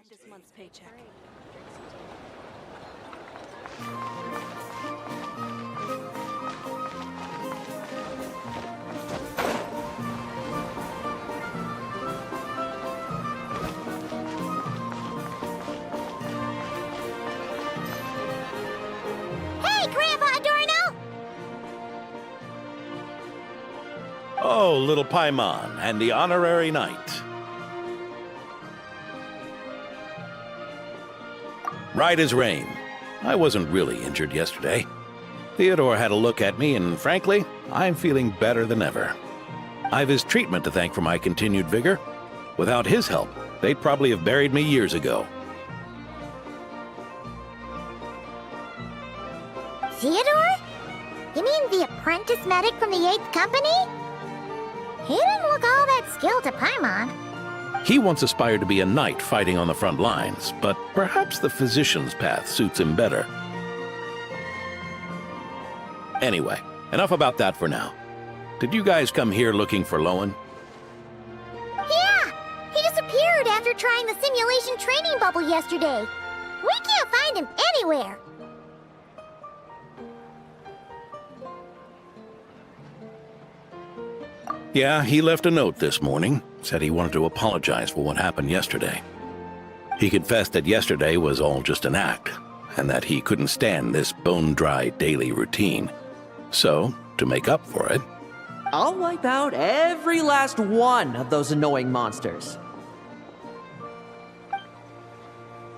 This month's paycheck. Hey, Grandpa Adorno! Oh, little Paimon and the honorary knight. Right as rain. I wasn't really injured yesterday. Theodore had a look at me, and frankly, I'm feeling better than ever. I've his treatment to thank for my continued vigor. Without his help, they'd probably have buried me years ago. Theodore? You mean the apprentice medic from the 8th Company? He didn't look all that skilled to Paimon. He once aspired to be a knight fighting on the front lines, but perhaps the physician's path suits him better. Anyway, enough about that for now. Did you guys come here looking for Lowen? Yeah! He disappeared after trying the simulation training bubble yesterday. We can't find him anywhere. Yeah, he left a note this morning. Said he wanted to apologize for what happened yesterday. He confessed that yesterday was all just an act, and that he couldn't stand this bone-dry daily routine. So, to make up for it, I'll wipe out every last one of those annoying monsters.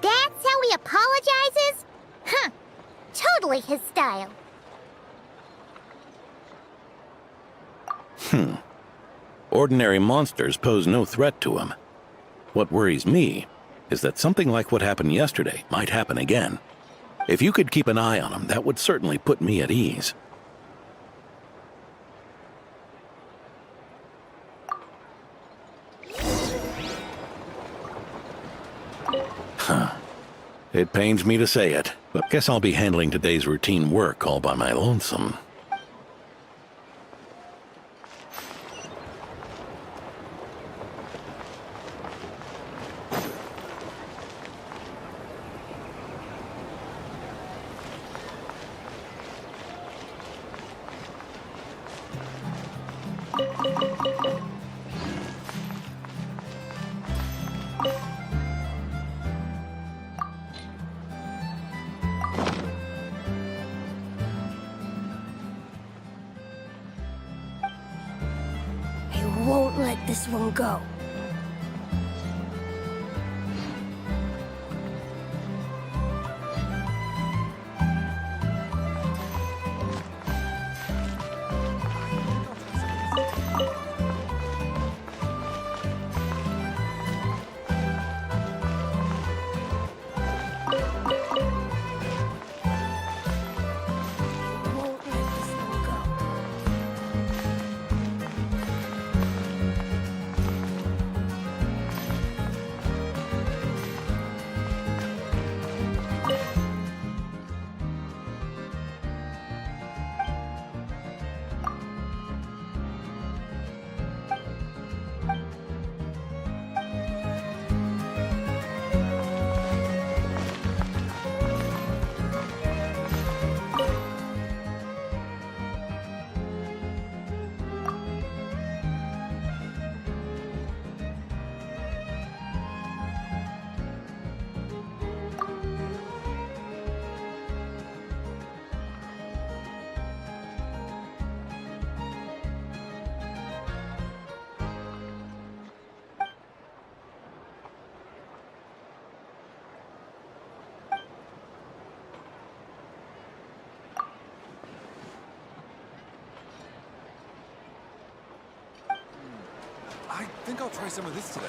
That's how he apologizes? Huh. Totally his style. Ordinary monsters pose no threat to him. What worries me is that something like what happened yesterday might happen again. If you could keep an eye on him, that would certainly put me at ease. It pains me to say it, but guess I'll be handling today's routine work all by my lonesome. I won't let this one go. think I'll try some of this today.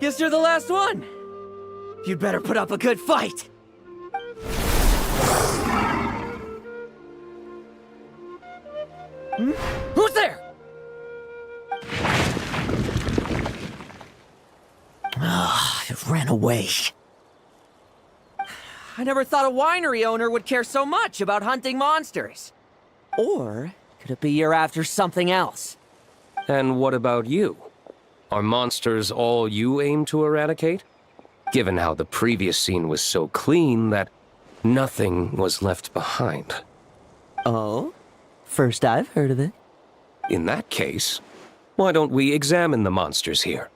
Guess you're the last one. You'd better put up a good fight. Who's there? It ran away. I never thought a winery owner would care so much about hunting monsters. Or could it be you're after something else? And what about you? Are monsters all you aim to eradicate? Given how the previous scene was so clean that nothing was left behind. Oh? First I've heard of it. In that case, why don't we examine the monsters here?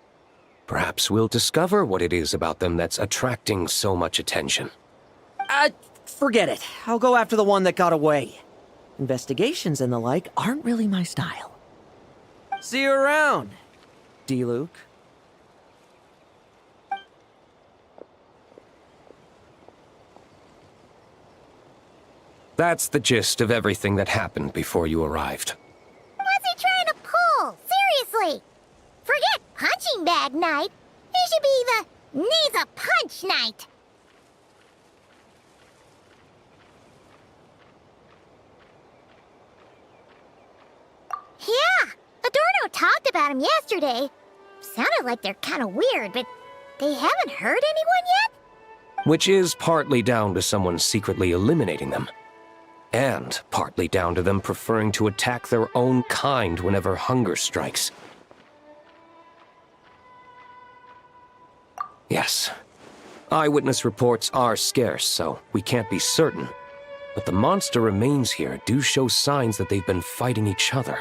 Perhaps we'll discover what it is about them that's attracting so much attention. Forget it. I'll go after the one that got away. Investigations and the like aren't really my style. See you around, D-Luke. That's the gist of everything that happened before you arrived. What's he trying to pull? Seriously! Forget punching bag night. It should be the needs a punch night. Yeah, Adorno talked about him yesterday. Sounded like they're kind of weird, but they haven't hurt anyone yet? Which is partly down to someone secretly eliminating them. And partly down to them preferring to attack their own kind whenever hunger strikes. Yes, Eyewitness reports are scarce, so we can't be certain. But the monster remains here do show signs that they've been fighting each other.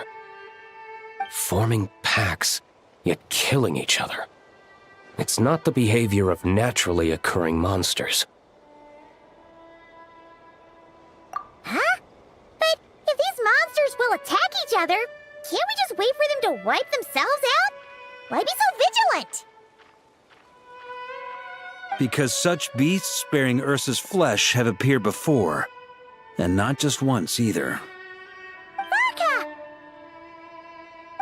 Forming packs, yet killing each other. It's not the behavior of naturally occurring monsters. Huh? But if these monsters will attack each other, can't we just wait for them to wipe themselves out? Why be so vigilant? Because such beasts bearing Ursa's flesh have appeared before. And not just once, either. Varka!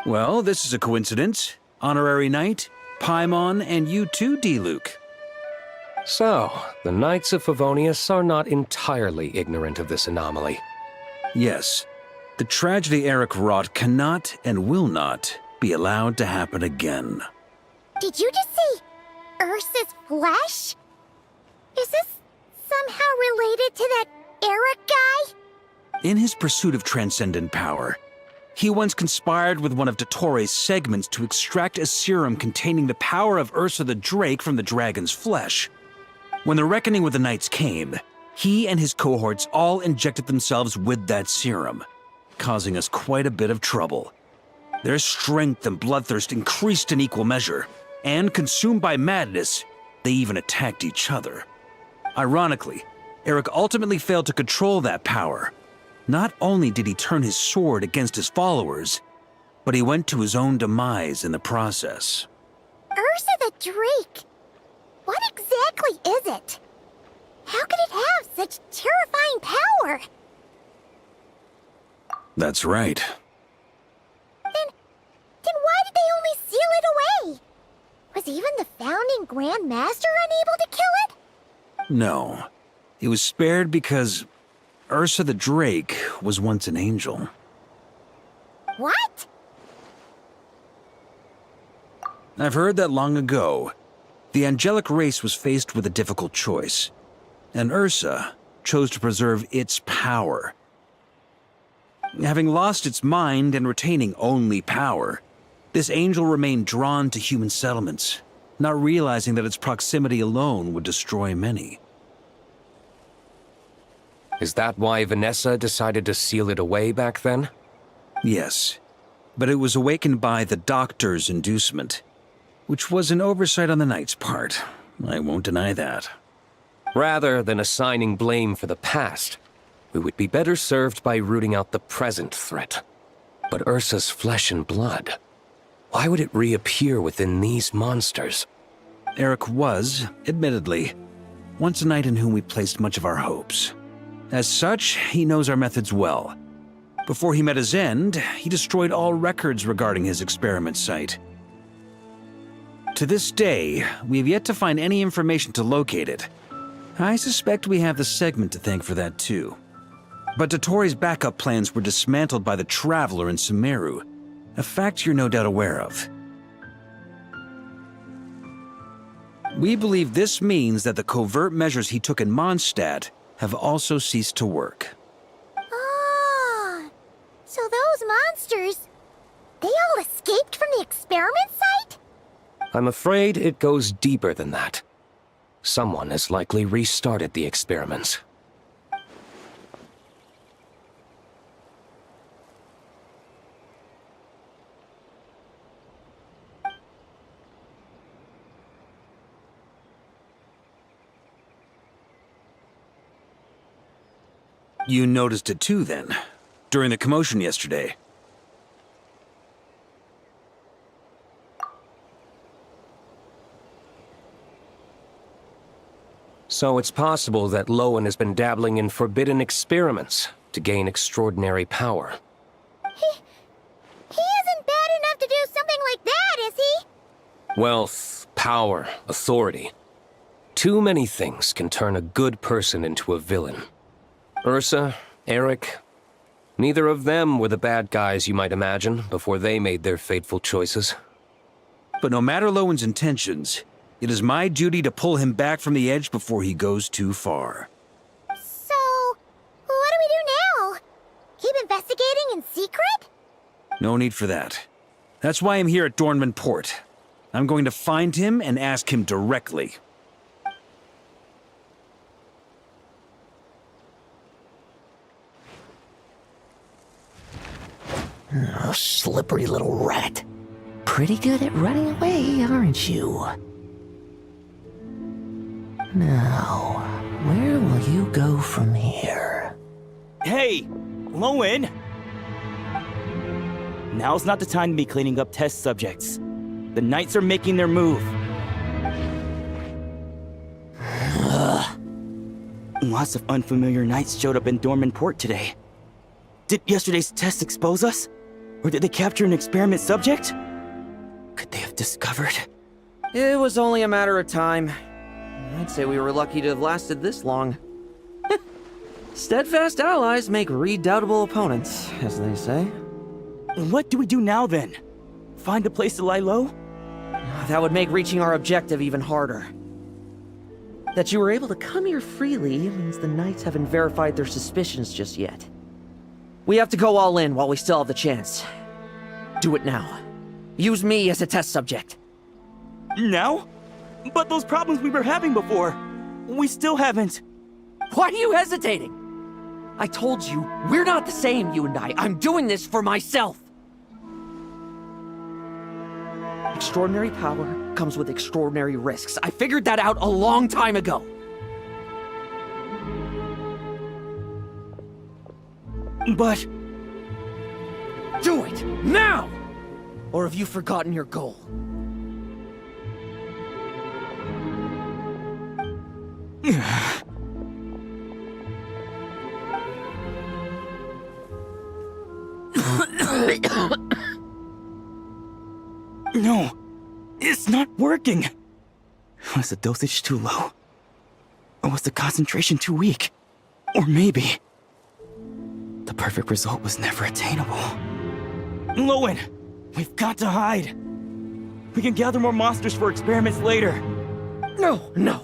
Well, this is a coincidence. Honorary Knight, Paimon, and you too, D-Luke. So, the Knights of Favonius are not entirely ignorant of this anomaly. Yes. The tragedy Eric wrought cannot and will not be allowed to happen again. Did you just say Ursa's flesh? Is this somehow related to that Eric guy? In his pursuit of transcendent power, he once conspired with one of Dottoro's segments to extract a serum containing the power of Ursa the Drake from the dragon's flesh. When the reckoning with the Knights came, he and his cohorts all injected themselves with that serum, causing us quite a bit of trouble. Their strength and bloodthirst increased in equal measure, and consumed by madness, they even attacked each other. Ironically, Eric ultimately failed to control that power. Not only did he turn his sword against his followers, but he went to his own demise in the process. Ursa the Drake? What exactly is it? How could it have such terrifying power? That's right. Then why did they only seal it away? Was even the founding Grand Master unable to kill it? No. It was spared because Ursa the Drake was once an angel. What? I've heard that long ago, the angelic race was faced with a difficult choice, and Ursa chose to preserve its power. Having lost its mind and retaining only power, this angel remained drawn to human settlements, not realizing that its proximity alone would destroy many. Is that why Vanessa decided to seal it away back then? Yes, but it was awakened by the Doctor's inducement, which was an oversight on the Knight's part. I won't deny that. Rather than assigning blame for the past, we would be better served by rooting out the present threat. But Ursa's flesh and blood, why would it reappear within these monsters? Eric was, admittedly, once a knight in whom we placed much of our hopes. As such, he knows our methods well. Before he met his end, he destroyed all records regarding his experiment site. To this day, we have yet to find any information to locate it. I suspect we have the segment to thank for that too. But Dottoro's backup plans were dismantled by the Traveler in Sumeru, a fact you're no doubt aware of. We believe this means that the covert measures he took in Mondstadt have also ceased to work. Ah, so those monsters, they all escaped from the experiment site? I'm afraid it goes deeper than that. Someone has likely restarted the experiments. You noticed it too, then, during the commotion yesterday. So it's possible that Lowen has been dabbling in forbidden experiments to gain extraordinary power. He isn't bad enough to do something like that, is he? Wealth, power, authority. Too many things can turn a good person into a villain. Ursa, Eric, neither of them were the bad guys you might imagine before they made their fateful choices. But no matter Lowen's intentions, it is my duty to pull him back from the edge before he goes too far. So, what do we do now? Keep investigating in secret? No need for that. That's why I'm here at Dornman Port. I'm going to find him and ask him directly. Oh, slippery little rat. Pretty good at running away, aren't you? Now, where will you go from here? Hey, Lowen! Now's not the time to be cleaning up test subjects. The Knights are making their move. Lots of unfamiliar Knights showed up in Dorman Port today. Did yesterday's test expose us? Or did they capture an experiment subject? Could they have discovered? It was only a matter of time. I'd say we were lucky to have lasted this long. Steadfast allies make redoubtable opponents, as they say. What do we do now then? Find a place to lie low? That would make reaching our objective even harder. That you were able to come here freely means the Knights haven't verified their suspicions just yet. We have to go all in while we still have the chance. Do it now. Use me as a test subject. Now? But those problems we were having before, we still haven't. Why are you hesitating? I told you, we're not the same, you and I. I'm doing this for myself. Extraordinary power comes with extraordinary risks. I figured that out a long time ago. But... Do it, now! Or have you forgotten your goal? No, it's not working. Was the dosage too low? Or was the concentration too weak? Or maybe... the perfect result was never attainable. Lowen, we've got to hide. We can gather more monsters for experiments later. No, no.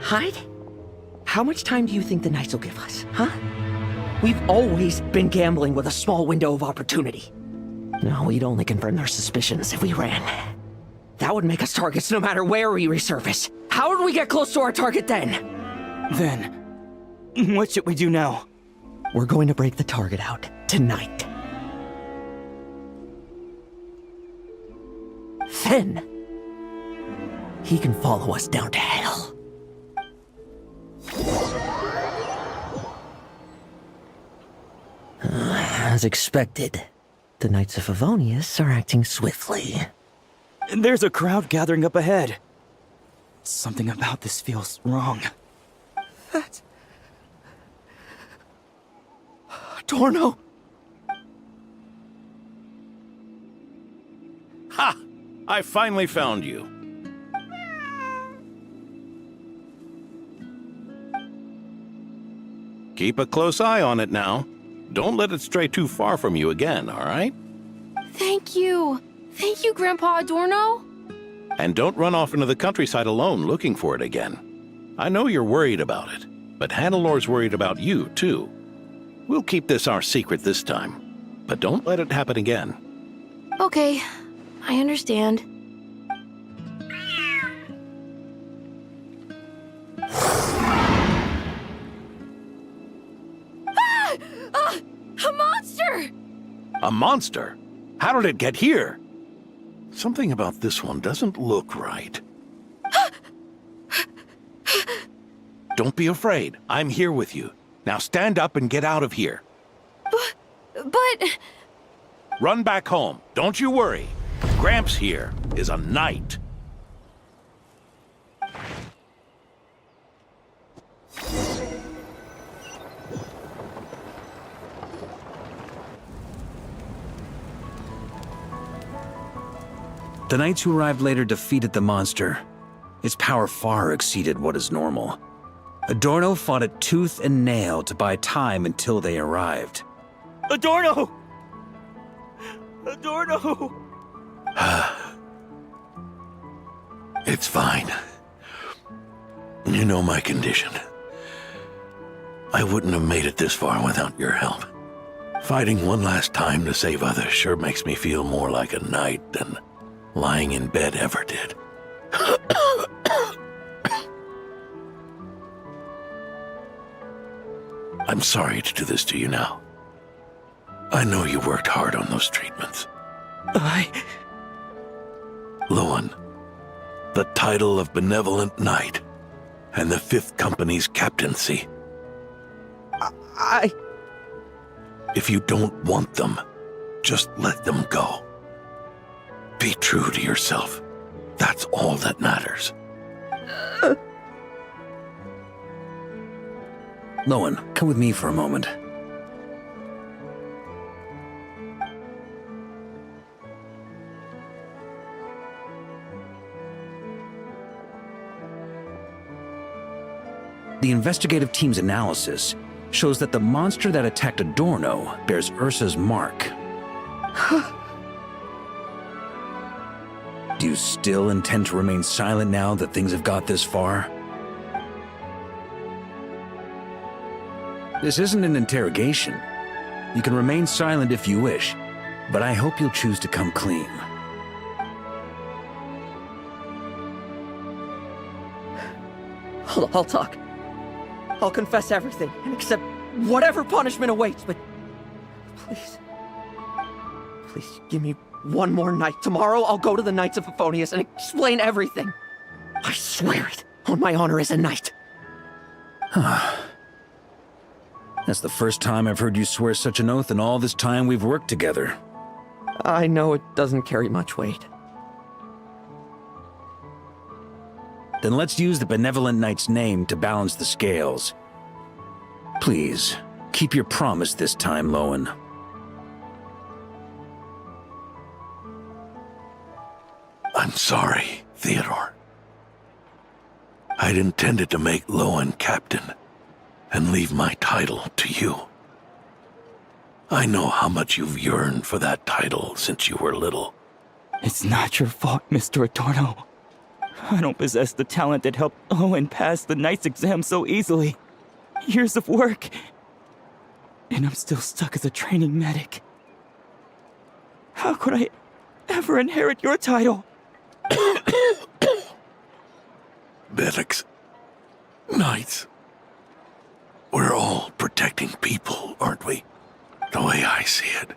Hide? How much time do you think the Knights will give us, huh? We've always been gambling with a small window of opportunity. No, we'd only confirm their suspicions if we ran. That would make us targets no matter where we resurface. How would we get close to our target then? Then, what should we do now? We're going to break the target out tonight. Then, he can follow us down to hell. As expected, the Knights of Favonius are acting swiftly. There's a crowd gathering up ahead. Something about this feels wrong. That's... Torno! Ha! I finally found you. Keep a close eye on it now. Don't let it stray too far from you again, all right? Thank you. Thank you, Grandpa Adorno. And don't run off into the countryside alone looking for it again. I know you're worried about it, but Hannelor's worried about you, too. We'll keep this our secret this time, but don't let it happen again. Okay, I understand. A monster! A monster? How did it get here? Something about this one doesn't look right. Don't be afraid. I'm here with you. Now stand up and get out of here. But... Run back home. Don't you worry. Gramps here is a knight. The Knights who arrived later defeated the monster. Its power far exceeded what is normal. Adorno fought it tooth and nail to buy time until they arrived. Adorno! Adorno! It's fine. You know my condition. I wouldn't have made it this far without your help. Fighting one last time to save others sure makes me feel more like a knight than lying in bed ever did. I'm sorry to do this to you now. I know you worked hard on those treatments. Loan, the title of Benevolent Knight and the Fifth Company's captaincy. If you don't want them, just let them go. Be true to yourself. That's all that matters. Loan, come with me for a moment. The investigative team's analysis shows that the monster that attacked Adorno bears Ursa's mark. Do you still intend to remain silent now that things have got this far? This isn't an interrogation. You can remain silent if you wish, but I hope you'll choose to come clean. I'll talk. I'll confess everything and accept whatever punishment awaits, but please, please give me one more night. Tomorrow I'll go to the Knights of Euphonius and explain everything. I swear it on my honor as a knight. That's the first time I've heard you swear such an oath in all this time we've worked together. I know it doesn't carry much weight. Then let's use the Benevolent Knight's name to balance the scales. Please, keep your promise this time, Loan. I'm sorry, Theodore. I'd intended to make Loan captain and leave my title to you. I know how much you've yearned for that title since you were little. It's not your fault, Mr. Adorno. I don't possess the talent that helped Owen pass the Knight's exam so easily. Years of work. And I'm still stuck as a training medic. How could I ever inherit your title? Medics, knights, we're all protecting people, aren't we? The way I see it,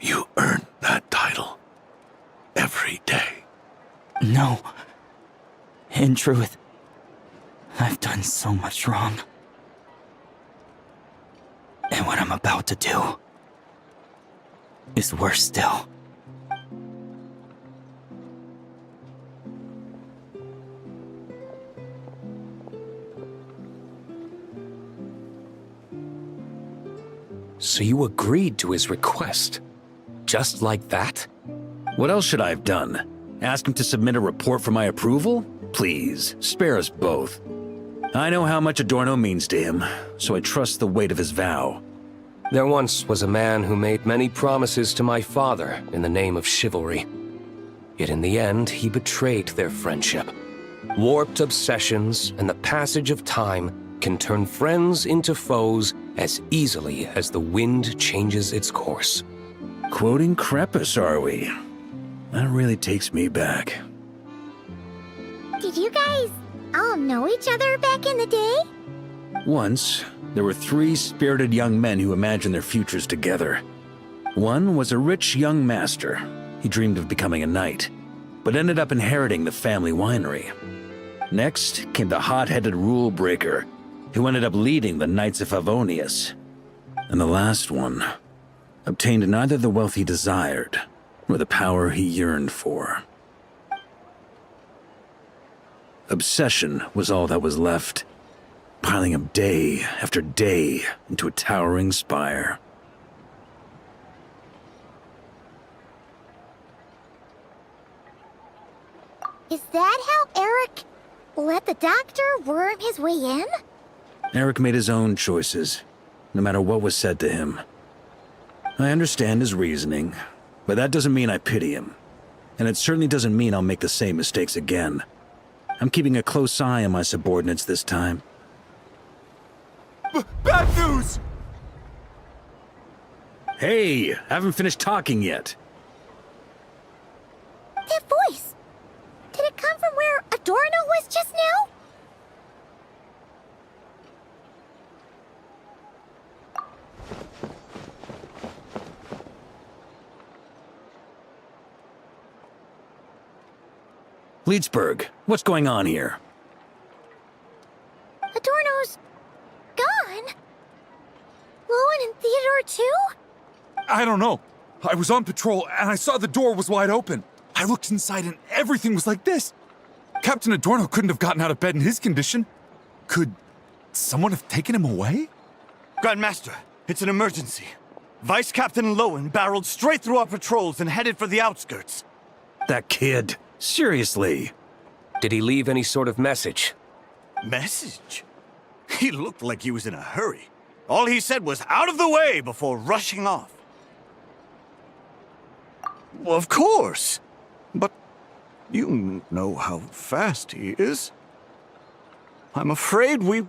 you earn that title every day. No. In truth, I've done so much wrong. And what I'm about to do is worse still. So you agreed to his request? Just like that? What else should I have done? Ask him to submit a report for my approval? Please, spare us both. I know how much Adorno means to him, so I trust the weight of his vow. There once was a man who made many promises to my father in the name of chivalry. Yet in the end, he betrayed their friendship. Warped obsessions and the passage of time can turn friends into foes as easily as the wind changes its course. Quoting Crepus, are we? That really takes me back. Did you guys all know each other back in the day? Once, there were 3 spirited young men who imagined their futures together. One was a rich young master. He dreamed of becoming a knight, but ended up inheriting the family winery. Next came the hot-headed rule breaker, who ended up leading the Knights of Favonius. And the last one obtained neither the wealth he desired, nor the power he yearned for. Obsession was all that was left, piling up day after day into a towering spire. Is that how Eric let the doctor worm his way in? Eric made his own choices, no matter what was said to him. I understand his reasoning, but that doesn't mean I pity him. And it certainly doesn't mean I'll make the same mistakes again. I'm keeping a close eye on my subordinates this time. Bad news! Hey, haven't finished talking yet. That voice! Did it come from where Adorno was just now? Leedsburg, what's going on here? Adorno's gone. Lowen and Theodore too? I don't know. I was on patrol and I saw the door was wide open. I looked inside and everything was like this. Captain Adorno couldn't have gotten out of bed in his condition. Could someone have taken him away? Grandmaster, it's an emergency. Vice Captain Lowen barreled straight through our patrols and headed for the outskirts. That kid. Seriously. Did he leave any sort of message? Message? He looked like he was in a hurry. All he said was out of the way before rushing off. Well, of course. But you know how fast he is. I'm afraid we...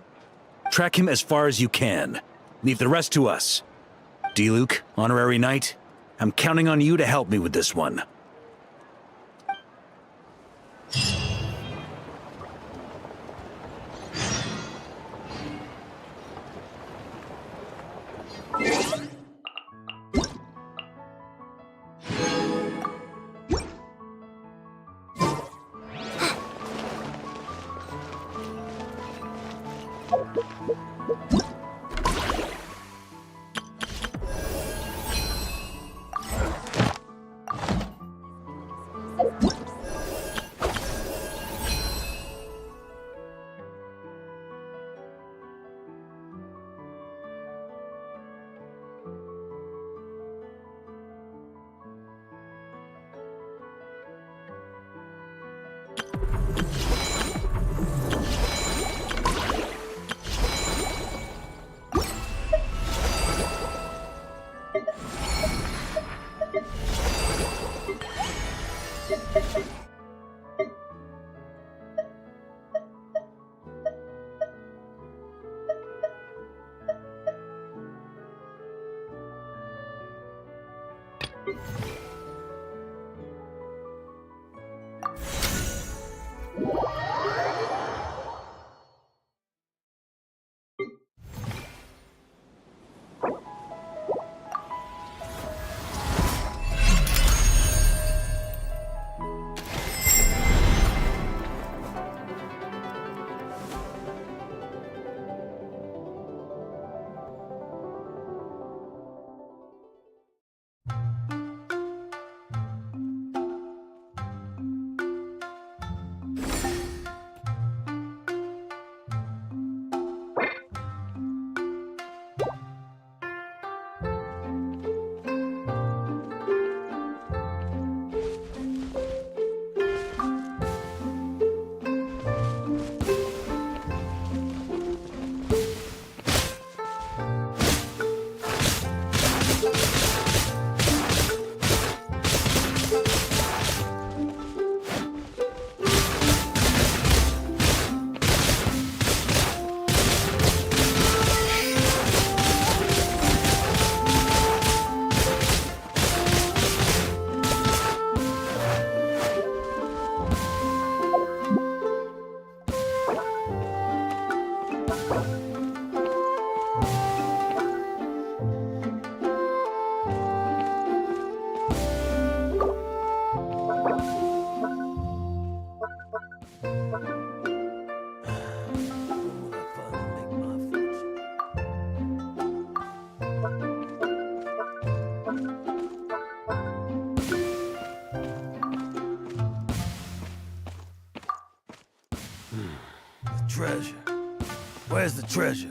Track him as far as you can. Leave the rest to us. D-Luke, honorary knight, I'm counting on you to help me with this one. Treasure. Where's the treasure?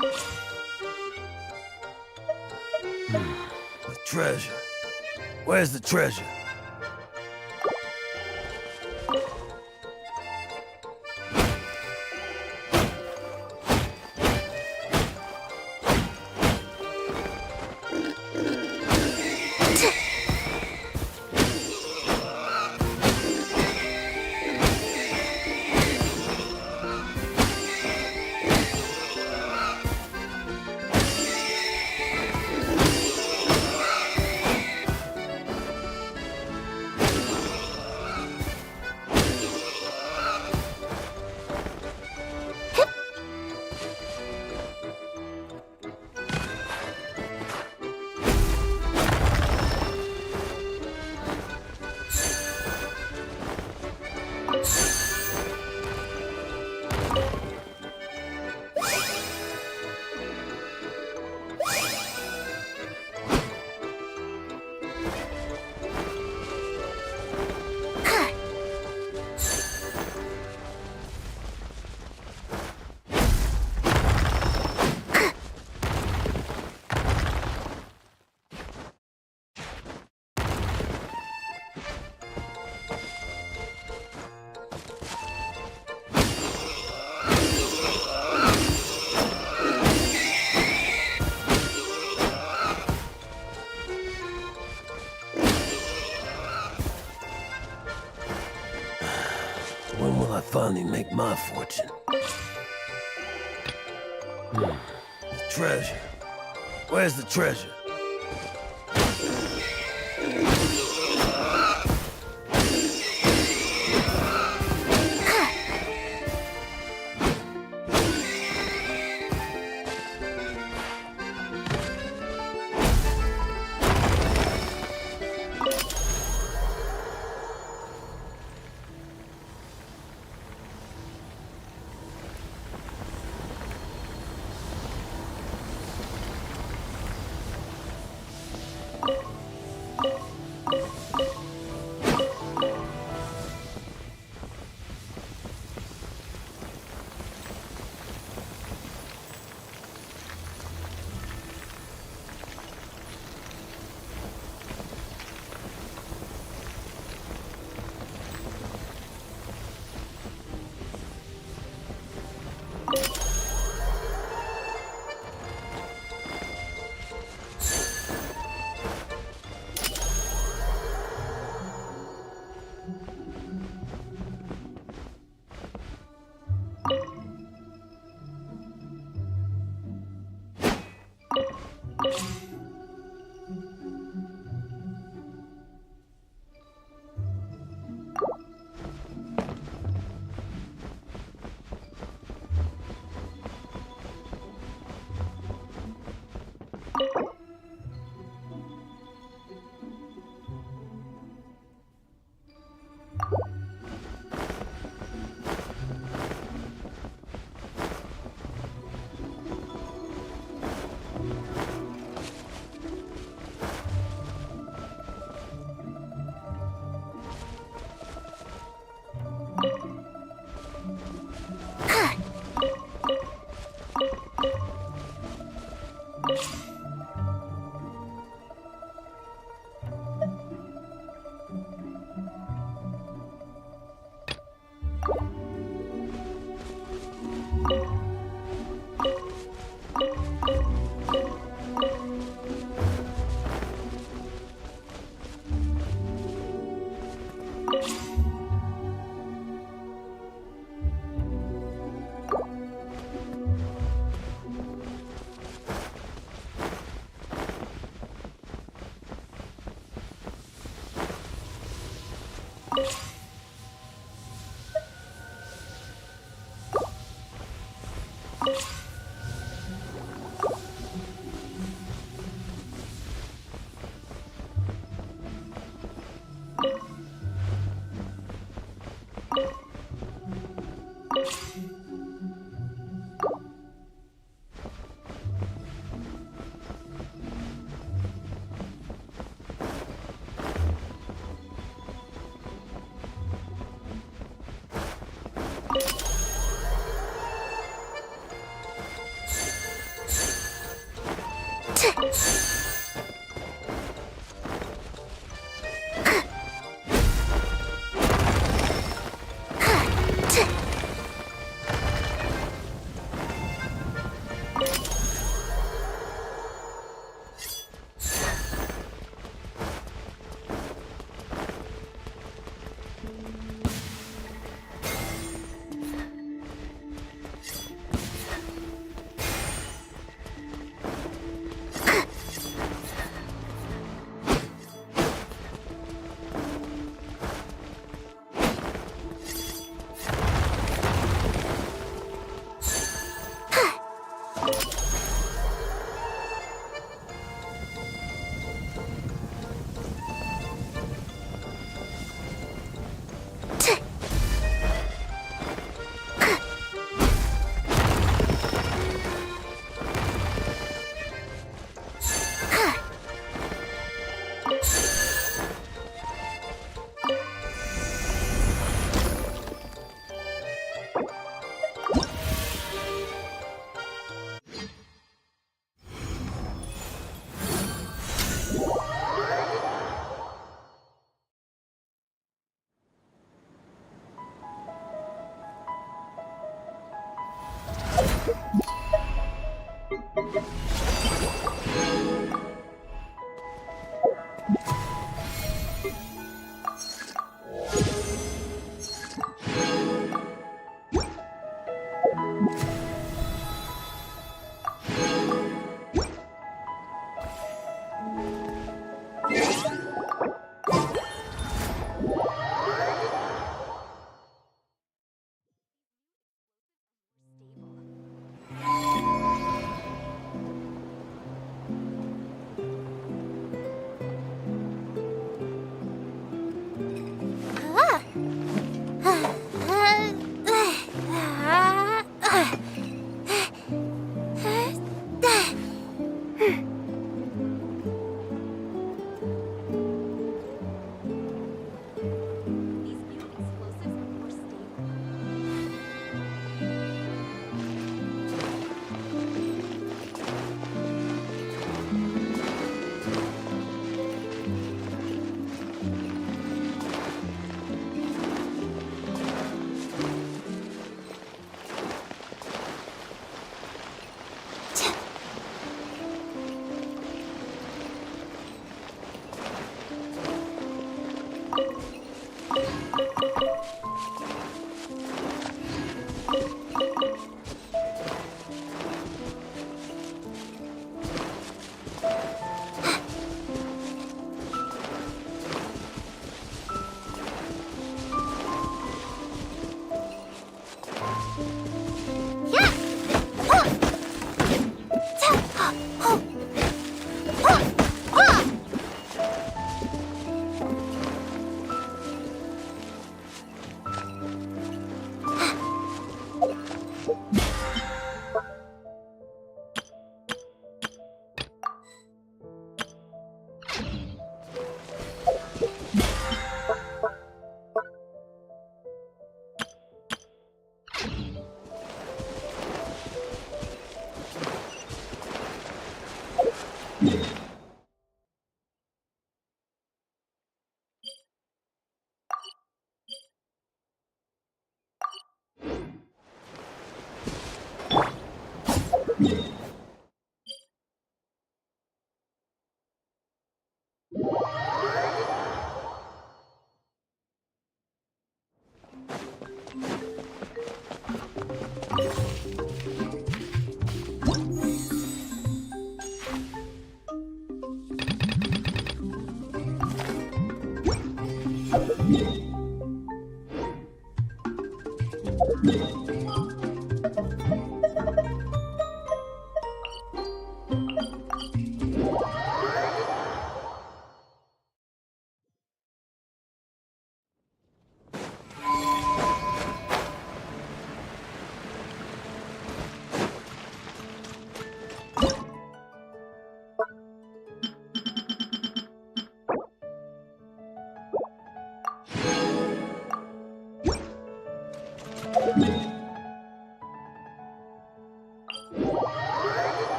The treasure. Where's the treasure? When will I finally make my fortune? The treasure. Where's the treasure?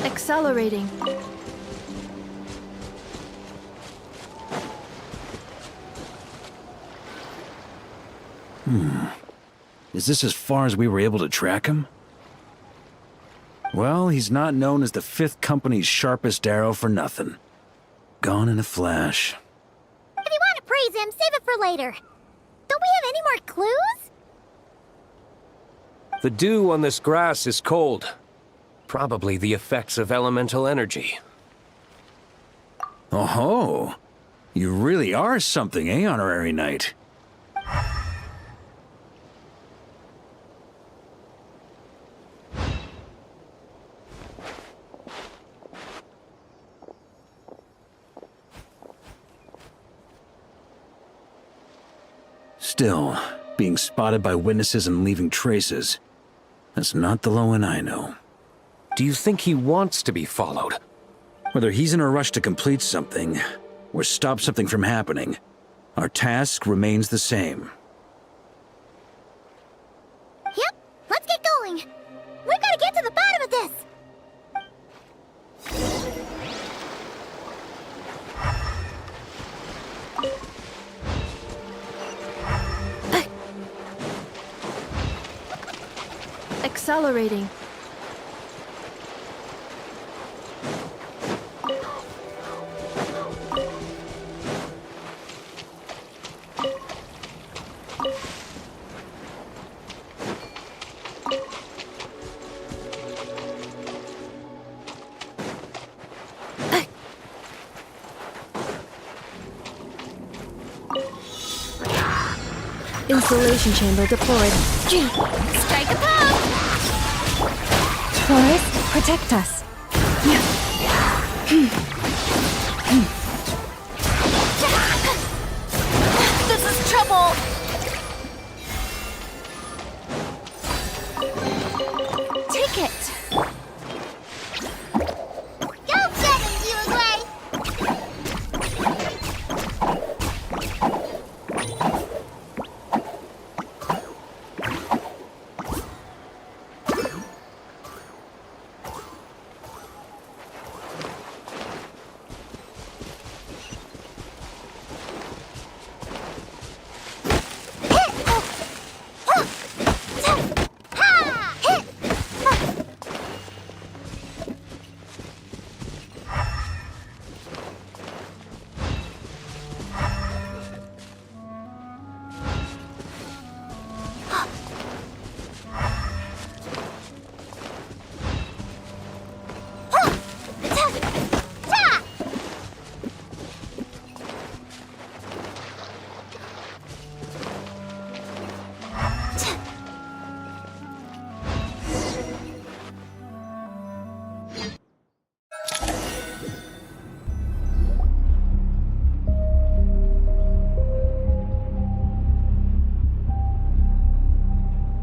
Accelerating. Is this as far as we were able to track him? Well, he's not known as the 5th Company's sharpest arrow for nothing. Gone in a flash. If you want to praise him, save it for later. Don't we have any more clues? The dew on this grass is cold. Probably the effects of elemental energy. Oh, you really are something, eh, Honorary Knight? Still, being spotted by witnesses and leaving traces, that's not the Lowen I know. Do you think he wants to be followed? Whether he's in a rush to complete something, or stop something from happening, our task remains the same. Yep, let's get going. We've got to get to the bottom of this. Accelerating. Insulation chamber deployed. Strike a pose! Forest, protect us. This is trouble! Take it! Go get him, Uruguay!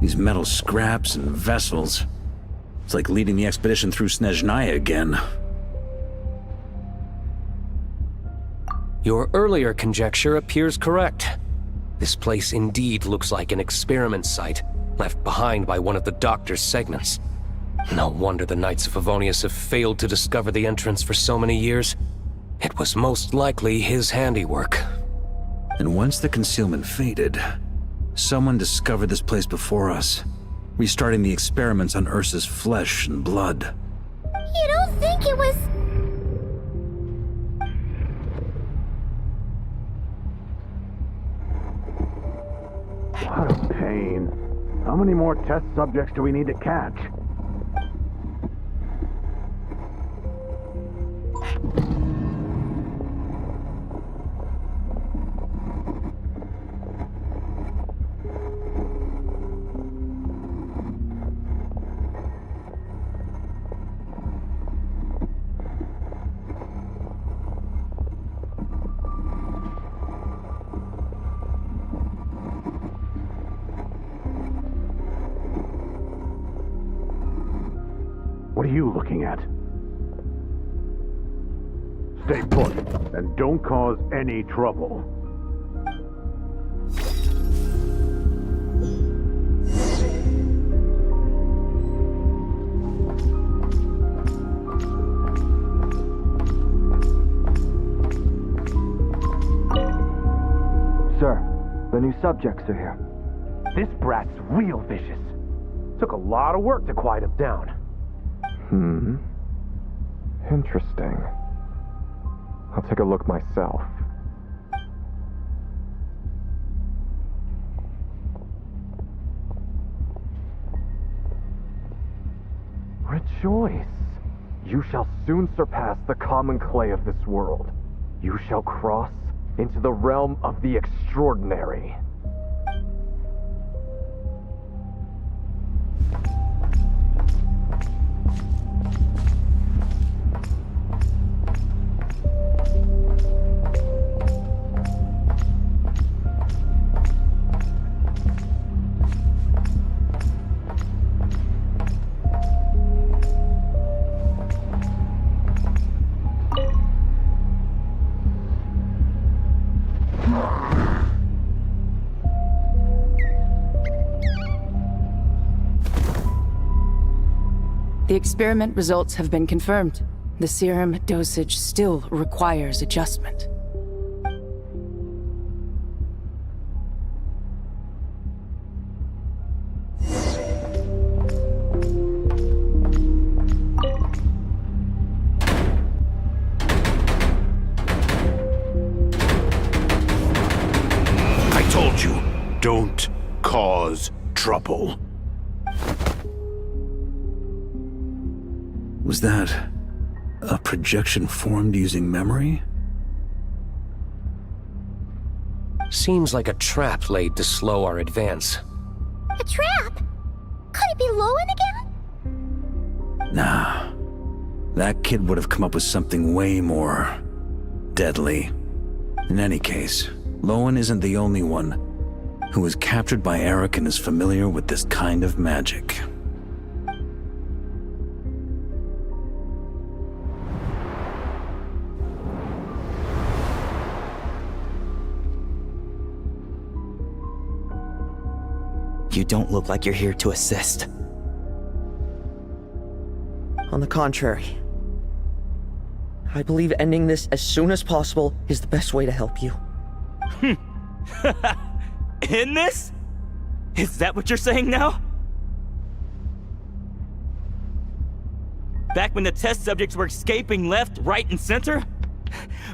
These metal scraps and vessels. It's like leading the expedition through Snezhnaya again. Your earlier conjecture appears correct. This place indeed looks like an experiment site, left behind by one of the Doctor's segments. No wonder the Knights of Favonius have failed to discover the entrance for so many years. It was most likely his handiwork. And once the concealment faded, someone discovered this place before us, restarting the experiments on Ursa's flesh and blood. You don't think it was... What a pain. How many more test subjects do we need to catch? What are you looking at? Stay put, and don't cause any trouble. Sir, the new subjects are here. This brat's real vicious. Took a lot of work to quiet him down. Interesting. I'll take a look myself. Where'd Rejoice. You shall soon surpass the common clay of this world. You shall cross into the realm of the extraordinary. The experiment results have been confirmed. The serum dosage still requires adjustment. I told you, don't cause trouble. Was that a projection formed using memory? Seems like a trap laid to slow our advance. A trap? Could it be Lowen again? Nah. That kid would have come up with something way more deadly. In any case, Lowen isn't the only one who was captured by Eric and is familiar with this kind of magic. You don't look like you're here to assist. On the contrary, I believe ending this as soon as possible is the best way to help you. In this? Is that what you're saying now? Back when the test subjects were escaping left, right, and center?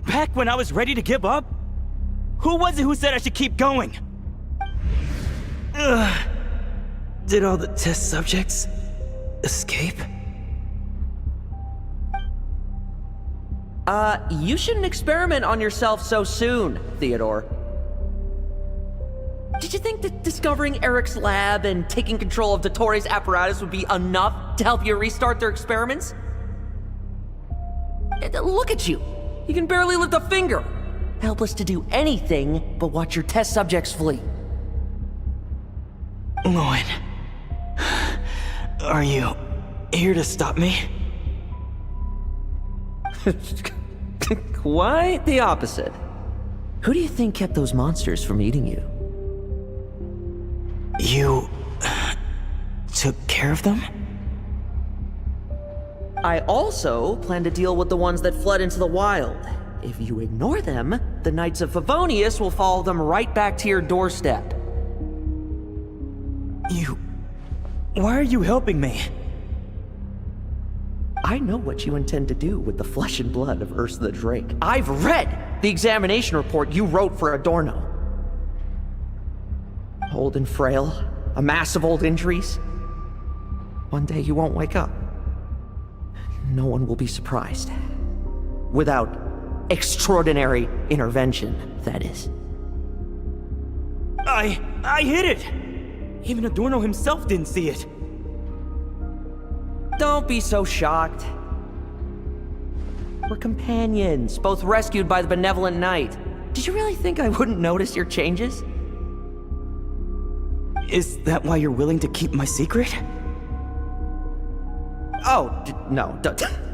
Back when I was ready to give up? Who was it who said I should keep going? Did all the test subjects escape? You shouldn't experiment on yourself so soon, Theodore. Did you think that discovering Eric's lab and taking control of Dottores' apparatus would be enough to help you restart their experiments? Look at you. You can barely lift a finger. Helpless to do anything but watch your test subjects flee. Lowen, are you here to stop me? Quite the opposite. Who do you think kept those monsters from eating you? You took care of them? I also plan to deal with the ones that fled into the wild. If you ignore them, the Knights of Favonius will follow them right back to your doorstep. Why are you helping me? I know what you intend to do with the flesh and blood of Ursa the Drake. I've read the examination report you wrote for Adorno. Old and frail, a mass of old injuries. One day you won't wake up. No one will be surprised. Without extraordinary intervention, that is. I hit it! Even Adorno himself didn't see it. Don't be so shocked. We're companions, both rescued by the benevolent knight. Did you really think I wouldn't notice your changes? Is that why you're willing to keep my secret? Oh, no,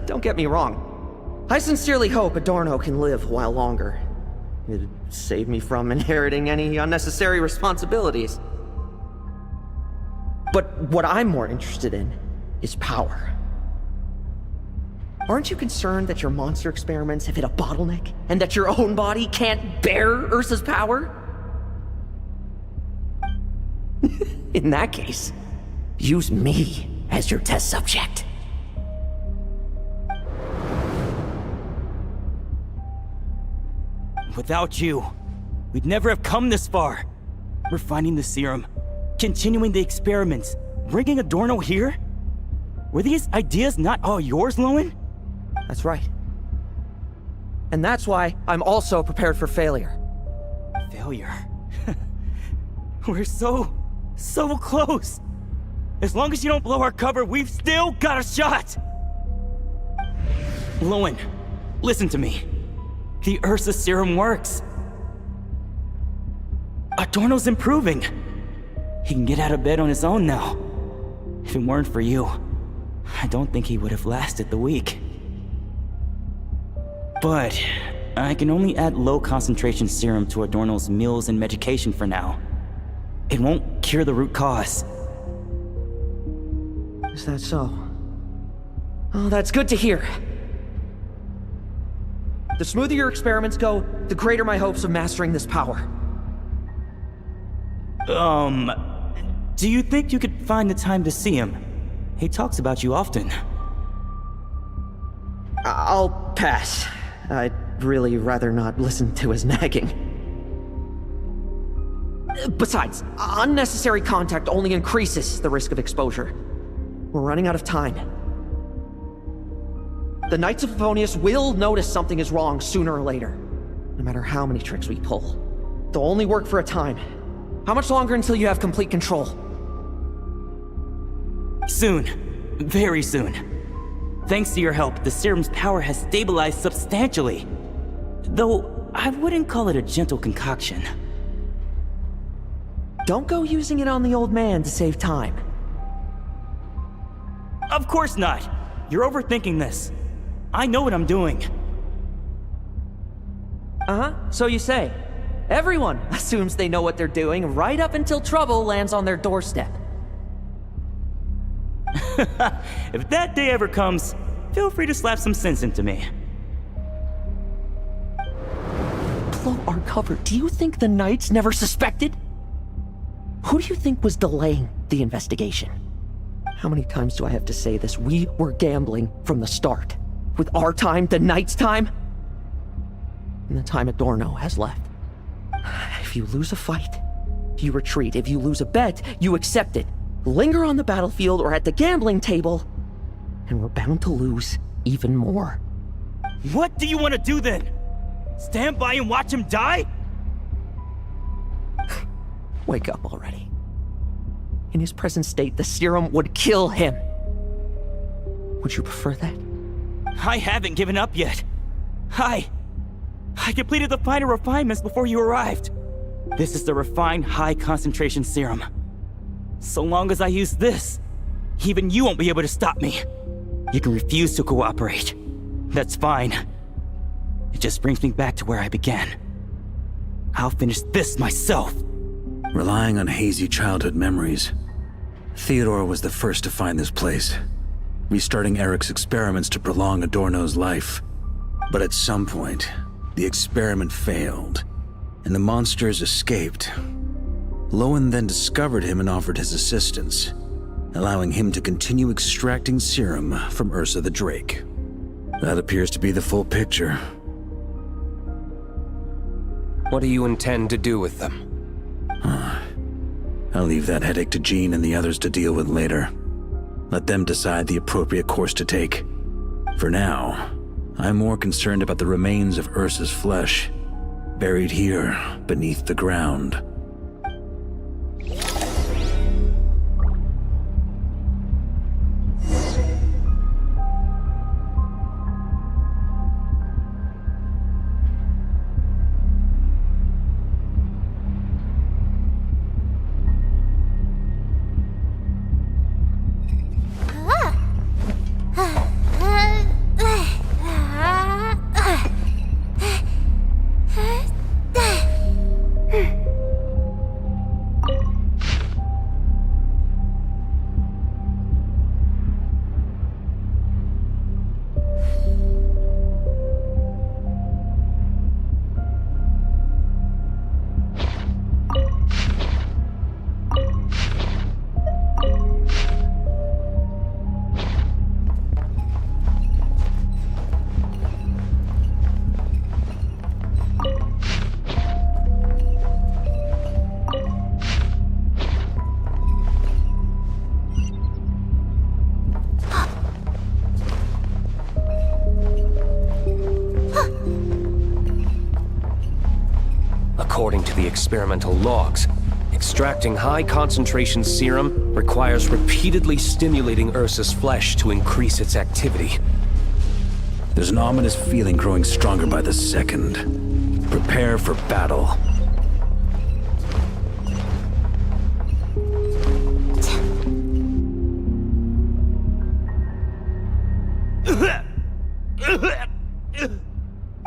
don't get me wrong. I sincerely hope Adorno can live a while longer. It'd save me from inheriting any unnecessary responsibilities. But what I'm more interested in is power. Aren't you concerned that your monster experiments have hit a bottleneck and that your own body can't bear Ursa's power? In that case, use me as your test subject. Without you, we'd never have come this far. We're finding the serum, continuing the experiments, bringing Adorno here. Were these ideas not all yours, Lowen? That's right. And that's why I'm also prepared for failure. Failure? We're so close. As long as you don't blow our cover, we've still got a shot! Lowen, listen to me. The Ursa serum works. Adorno's improving. He can get out of bed on his own now. If it weren't for you, I don't think he would have lasted the week. But I can only add low concentration serum to Adorno's meals and medication for now. It won't cure the root cause. Is that so? Oh, that's good to hear. The smoother your experiments go, the greater my hopes of mastering this power. Do you think you could find the time to see him? He talks about you often. I'll pass. I'd really rather not listen to his nagging. Besides, unnecessary contact only increases the risk of exposure. We're running out of time. The Knights of Favonius will notice something is wrong sooner or later, no matter how many tricks we pull. They'll only work for a time. How much longer until you have complete control? Soon. Very soon. Thanks to your help, the serum's power has stabilized substantially. Though, I wouldn't call it a gentle concoction. Don't go using it on the old man to save time. Of course not! You're overthinking this. I know what I'm doing. Uh-huh, so you say. Everyone assumes they know what they're doing right up until trouble lands on their doorstep. If that day ever comes, feel free to slap some sense into me. Blow our cover. Do you think the Knights never suspected? Who do you think was delaying the investigation? How many times do I have to say this? We were gambling from the start. With our time, the Knights' time, and the time Adorno has left. If you lose a fight, you retreat. If you lose a bet, you accept it. Linger on the battlefield or at the gambling table, and we're bound to lose even more. What do you want to do then? Stand by and watch him die? Wake up already. In his present state, the serum would kill him. Would you prefer that? I haven't given up yet. I completed the final refinements before you arrived. This is the refined high-concentration serum. So long as I use this, even you won't be able to stop me. You can refuse to cooperate. That's fine. It just brings me back to where I began. I'll finish this myself. Relying on hazy childhood memories, Theodore was the first to find this place, restarting Eric's experiments to prolong Adorno's life. But at some point, the experiment failed, and the monsters escaped. Lowen then discovered him and offered his assistance, allowing him to continue extracting serum from Ursa the Drake. That appears to be the full picture. What do you intend to do with them? I'll leave that headache to Jean and the others to deal with later. Let them decide the appropriate course to take. For now, I'm more concerned about the remains of Ursa's flesh, buried here beneath the ground. the experimental logs. Extracting high-concentration serum requires repeatedly stimulating Ursa's flesh to increase its activity. There's an ominous feeling growing stronger by the second. Prepare for battle.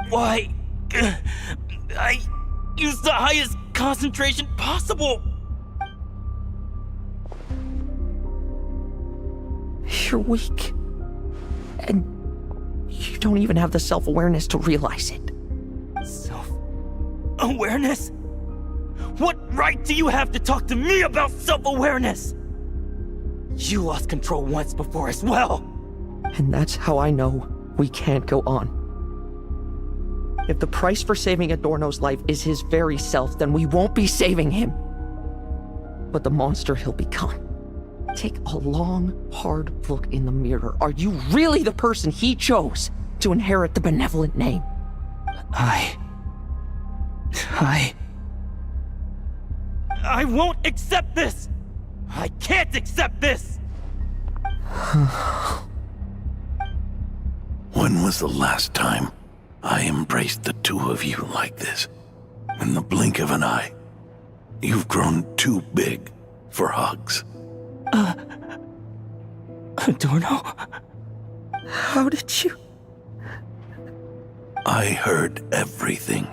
Why? I used the highest concentration possible! You're weak. And you don't even have the self-awareness to realize it. Self-awareness? What right do you have to talk to me about self-awareness? You lost control once before as well. And that's how I know we can't go on. If the price for saving Adorno's life is his very self, then we won't be saving him. But the monster he'll become. Take a long, hard look in the mirror. Are you really the person he chose to inherit the benevolent name? I won't accept this! I can't accept this! When was the last time I embraced the two of you like this? In the blink of an eye. You've grown too big for hugs. Adorno? How did you... I heard everything.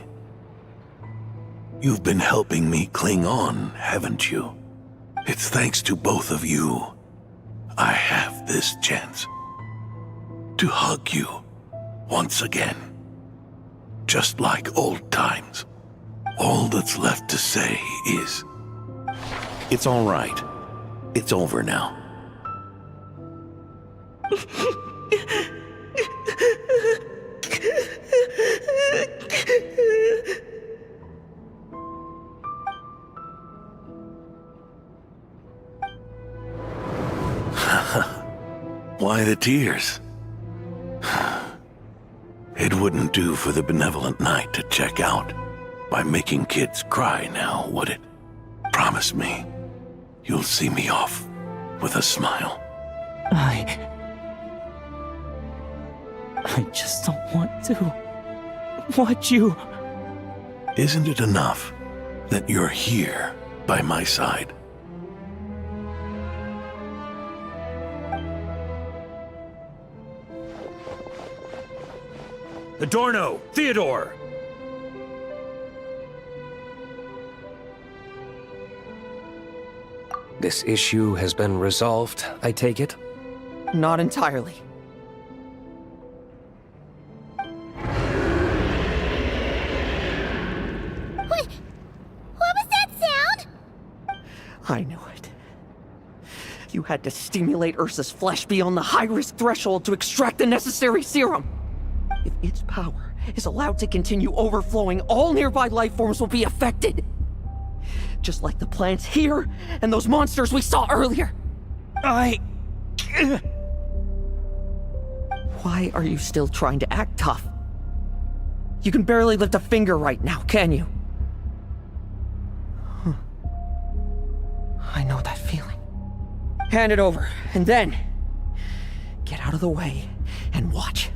You've been helping me cling on, haven't you? It's thanks to both of you I have this chance to hug you once again. Just like old times. All that's left to say is, it's all right. It's over now. Why the tears? It wouldn't do for the benevolent knight to check out by making kids cry now, would it? Promise me you'll see me off with a smile. I just don't want to watch you. Isn't it enough that you're here by my side? Adorno! Theodore! This issue has been resolved, I take it? Not entirely. What was that sound? I knew it. You had to stimulate Ursa's flesh beyond the high-risk threshold to extract the necessary serum. If its power is allowed to continue overflowing, all nearby life forms will be affected. Just like the plants here and those monsters we saw earlier. Why are you still trying to act tough? You can barely lift a finger right now, can you? I know that feeling. Hand it over, and then get out of the way and watch.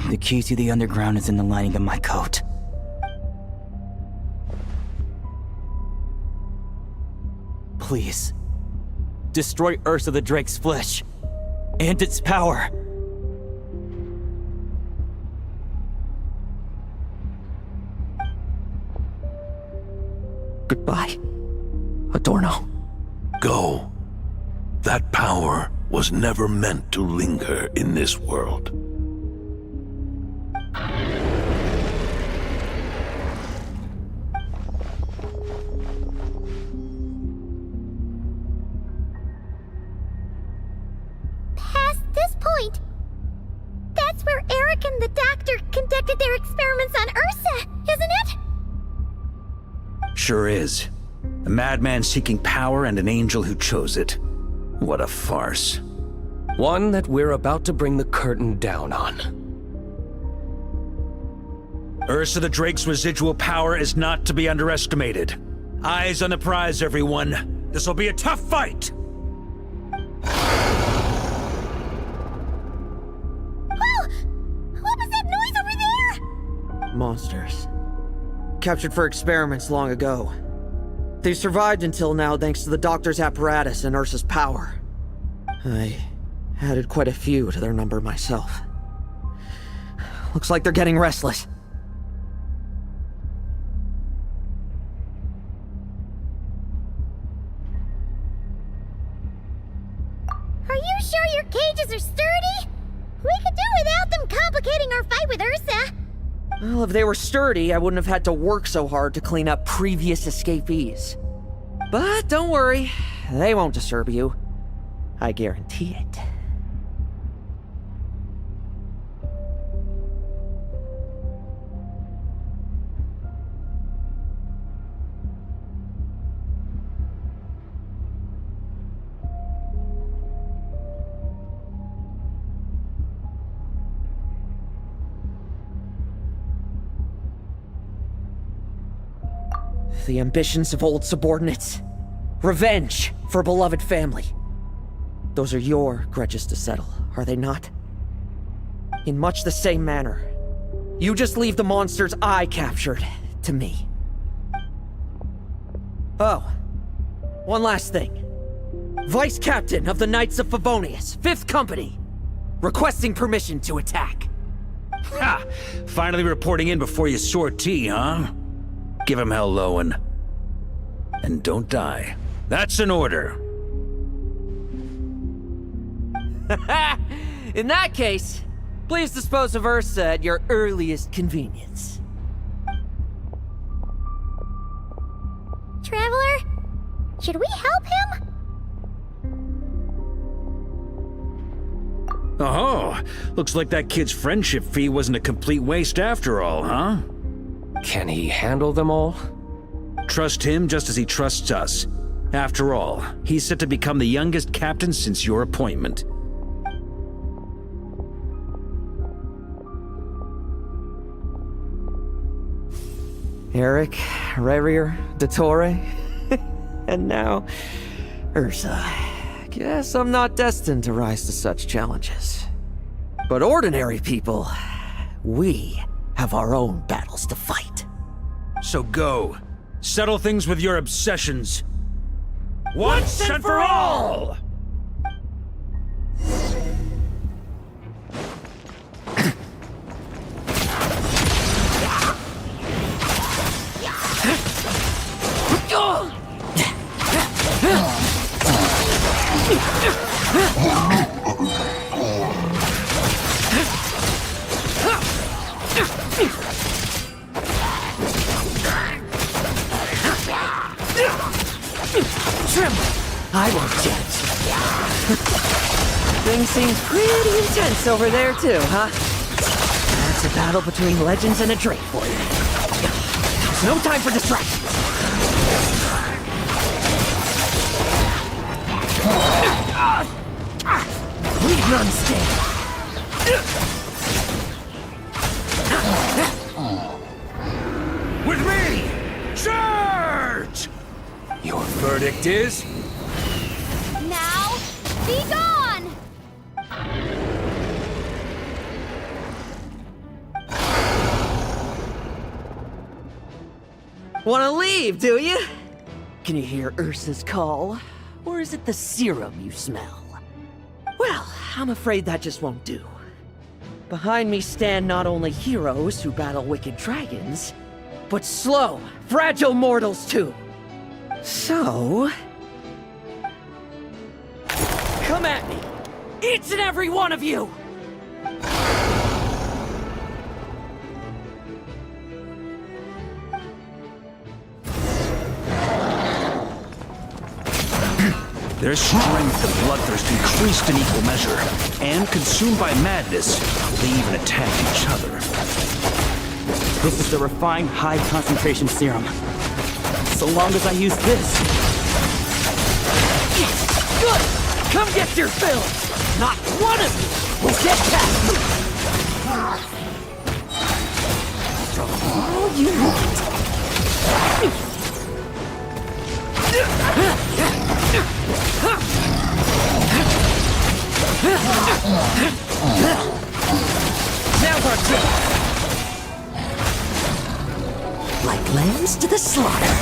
The key to the underground is in the lining of my coat. Please, destroy Ursa the Drake's flesh and its power. Goodbye, Adorno. Go. That power was never meant to linger in this world. Past this point, that's where Eric and the doctor conducted their experiments on Ursa, isn't it? Sure is. A madman seeking power and an angel who chose it. What a farce. One that we're about to bring the curtain down on. Ursa the Drake's residual power is not to be underestimated. Eyes on the prize, everyone. This will be a tough fight! Oh! What was that noise over there? Monsters. Captured for experiments long ago. They survived until now thanks to the doctor's apparatus and Ursa's power. I added quite a few to their number myself. Looks like they're getting restless. Are you sure your cages are sturdy? We could do without them complicating our fight with Ursa. Well, if they were sturdy, I wouldn't have had to work so hard to clean up previous escapees. But don't worry, they won't disturb you. I guarantee it. The ambitions of old subordinates. Revenge for beloved family. Those are your grudges to settle, are they not? In much the same manner, you just leave the monsters I captured to me. Oh, one last thing. Vice Captain of the Knights of Favonius, 5th Company, requesting permission to attack. Ha! Finally reporting in before you sortie, huh? Give him hell, Lowen. And don't die. That's an order. In that case, please dispose of Ursa at your earliest convenience. Traveler, should we help him? Oh, looks like that kid's friendship fee wasn't a complete waste after all, huh? Can he handle them all? Trust him just as he trusts us. After all, he's set to become the youngest captain since your appointment. Eric, Rerier, Dottore, and now Ursa. Guess I'm not destined to rise to such challenges. But ordinary people, we have our own battles to fight. So go. Settle things with your obsessions. Once and for all! I won't judge. Things seem pretty intense over there too, huh? That's a battle between legends and a Drake for you. There's no time for distractions. Leave none stand. With me! Charge! Your verdict is? Now, be gone! Wanna leave, do you? Can you hear Ursa's call? Or is it the serum you smell? Well, I'm afraid that just won't do. Behind me stand not only heroes who battle wicked dragons, but slow, fragile mortals too. So... come at me! Each and every one of you! Their strength and bloodthirst increased in equal measure, and consumed by madness, they even attacked each other. This is the refined high-concentration serum. So long as I use this... Good! Come get your fill! Not one of you will get past me! all you want. Now's our turn. Like lambs to the slaughter.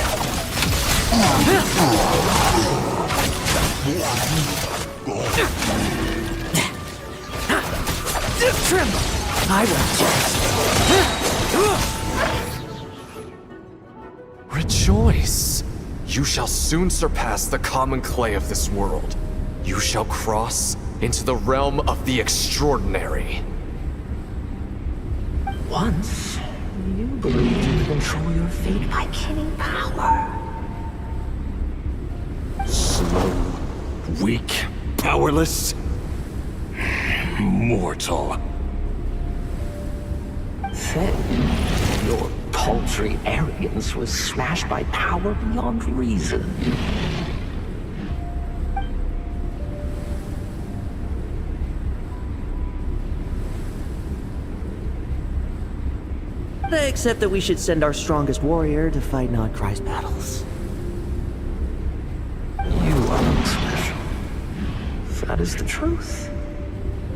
Tremble. I will judge. Rejoice! You shall soon surpass the common clay of this world. You shall cross into the realm of the extraordinary. Once, you believed you could control your fate by killing power. Slow, weak, powerless, mortal. Then, your paltry arrogance was smashed by power beyond reason. Except that we should send our strongest warrior to fight Nodcry's battles. You are not special. That is the truth.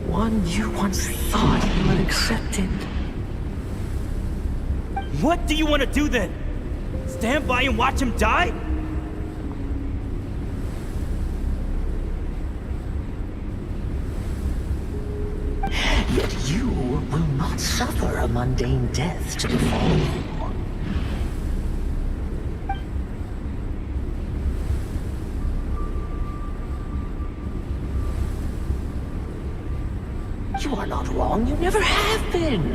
One you once thought you had accepted. What do you want to do then? Stand by and watch him die? Yet you will not suffer a mundane death to befall you. You are not wrong, you never have been.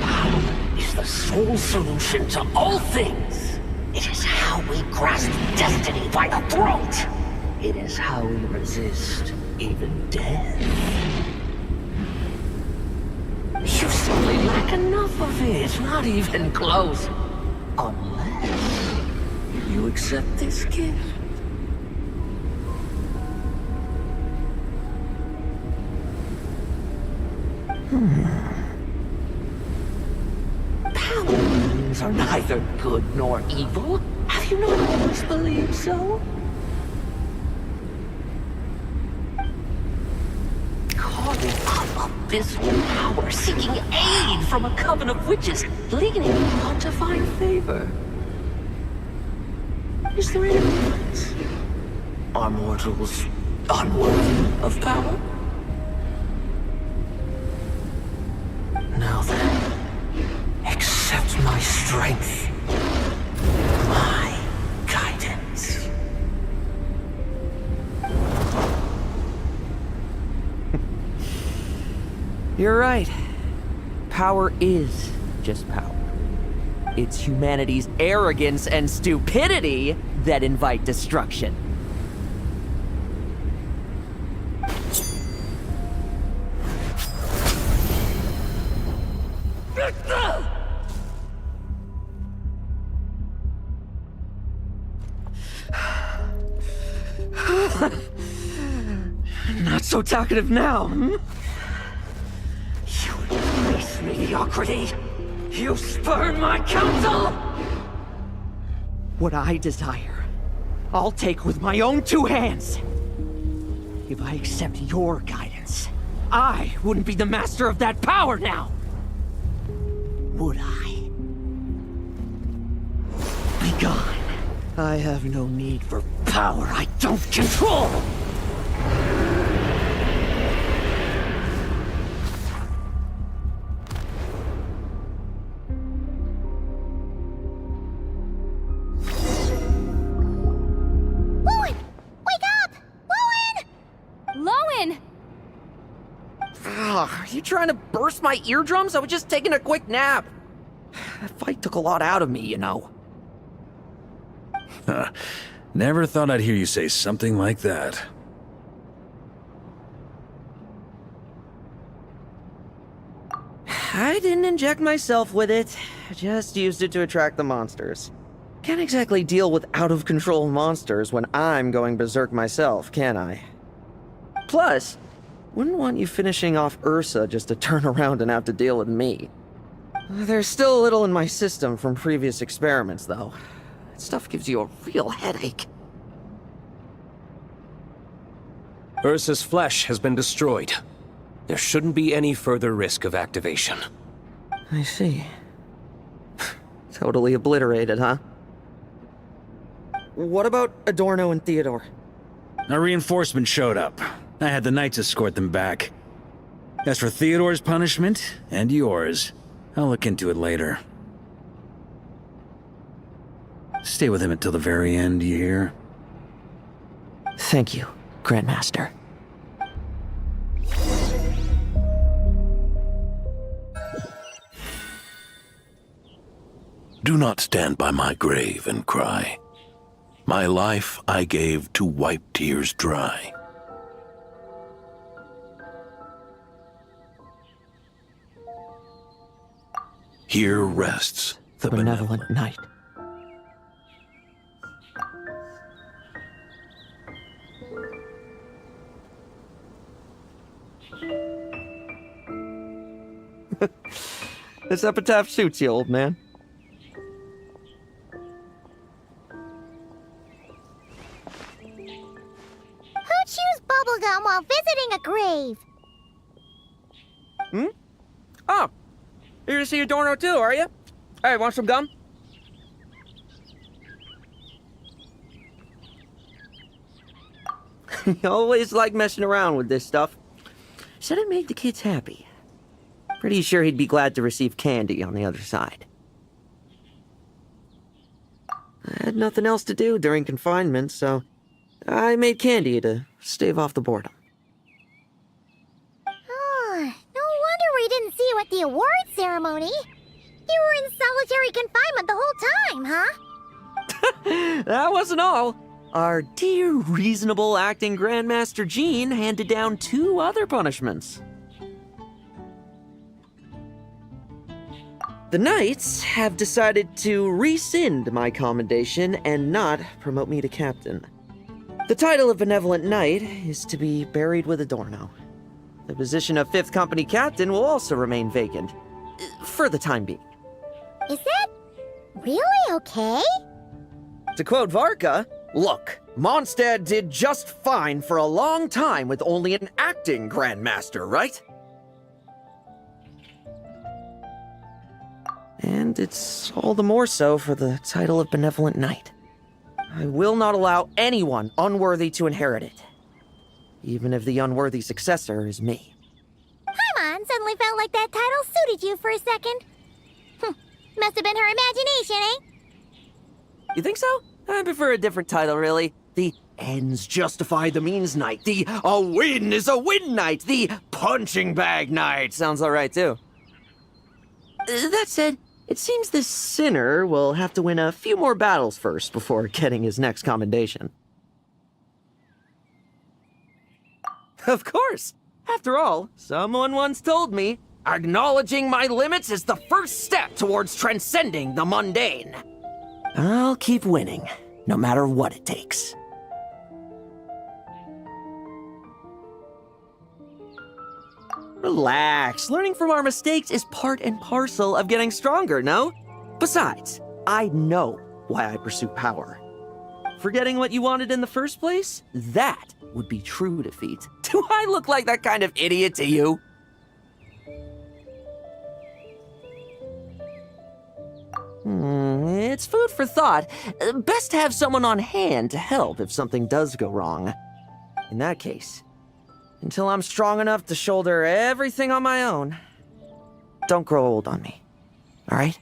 Power is the sole solution to all things. It is how we grasp destiny by the throat. It is how we resist even death. You simply lack enough of it, not even close. Unless you accept this gift. Powers are neither good nor evil. Have you not always believed so? Calling up abysmal power, seeking aid from a coven of witches, leaning on to find favor. Is there any difference? Are mortals unworthy of power? Now then, accept my strength, my guidance. You're right. Power is just power. It's humanity's arrogance and stupidity that invite destruction. Not so talkative now, hmm? You embrace mediocrity. You spurn my counsel. What I desire, I'll take with my own two hands. If I accept your guidance, I wouldn't be the master of that power now. Would I? Be gone. I have no need for power I don't control. Are you trying to burst my eardrums? I was just taking a quick nap. That fight took a lot out of me, you know. Never thought I'd hear you say something like that. I didn't inject myself with it. I just used it to attract the monsters. Can't exactly deal with out-of-control monsters when I'm going berserk myself, can I? Plus, wouldn't want you finishing off Ursa just to turn around and have to deal with me. There's still a little in my system from previous experiments, though. That stuff gives you a real headache. Ursa's flesh has been destroyed. There shouldn't be any further risk of activation. I see. Totally obliterated, huh? What about Adorno and Theodore? A reinforcement showed up. I had the Knights escort them back. As for Theodore's punishment, and yours, I'll look into it later. Stay with him until the very end, you hear? Thank you, Grandmaster. Do not stand by my grave and cry. My life I gave to wipe tears dry. Here rests the Benevolent Knight. This epitaph suits you, old man. Who chews bubblegum while visiting a grave? Oh, you're to see Adorno too, are you? Hey, want some gum? You always like messing around with this stuff. Said it made the kids happy. Pretty sure he'd be glad to receive candy on the other side. I had nothing else to do during confinement, so I made candy to stave off the boredom. Oh, no wonder we didn't see you at the award ceremony. You were in solitary confinement the whole time, huh? That wasn't all. Our dear, reasonable acting Grandmaster Jean handed down 2 other punishments. The Knights have decided to rescind my commendation and not promote me to captain. The title of Benevolent Knight is to be buried with Adorno. The position of 5th Company Captain will also remain vacant, for the time being. Is that really okay? To quote Varka, look, Mondstadt did just fine for a long time with only an acting Grandmaster, right? And it's all the more so for the title of Benevolent Knight. I will not allow anyone unworthy to inherit it, even if the unworthy successor is me. Paimon suddenly felt like that title suited you for a second. Must have been her imagination, eh? You think so? I prefer a different title, really. The ends justify the means knight. The a win is a win knight. The punching bag knight. Sounds alright, too. That said, it seems this sinner will have to win a few more battles first before getting his next commendation. Of course! After all, someone once told me, acknowledging my limits is the first step towards transcending the mundane. I'll keep winning, no matter what it takes. Relax. Learning from our mistakes is part and parcel of getting stronger, no? Besides, I know why I pursue power. Forgetting what you wanted in the first place? That would be true defeat. Do I look like that kind of idiot to you? It's food for thought. Best to have someone on hand to help if something does go wrong. In that case, until I'm strong enough to shoulder everything on my own, don't grow old on me, all right?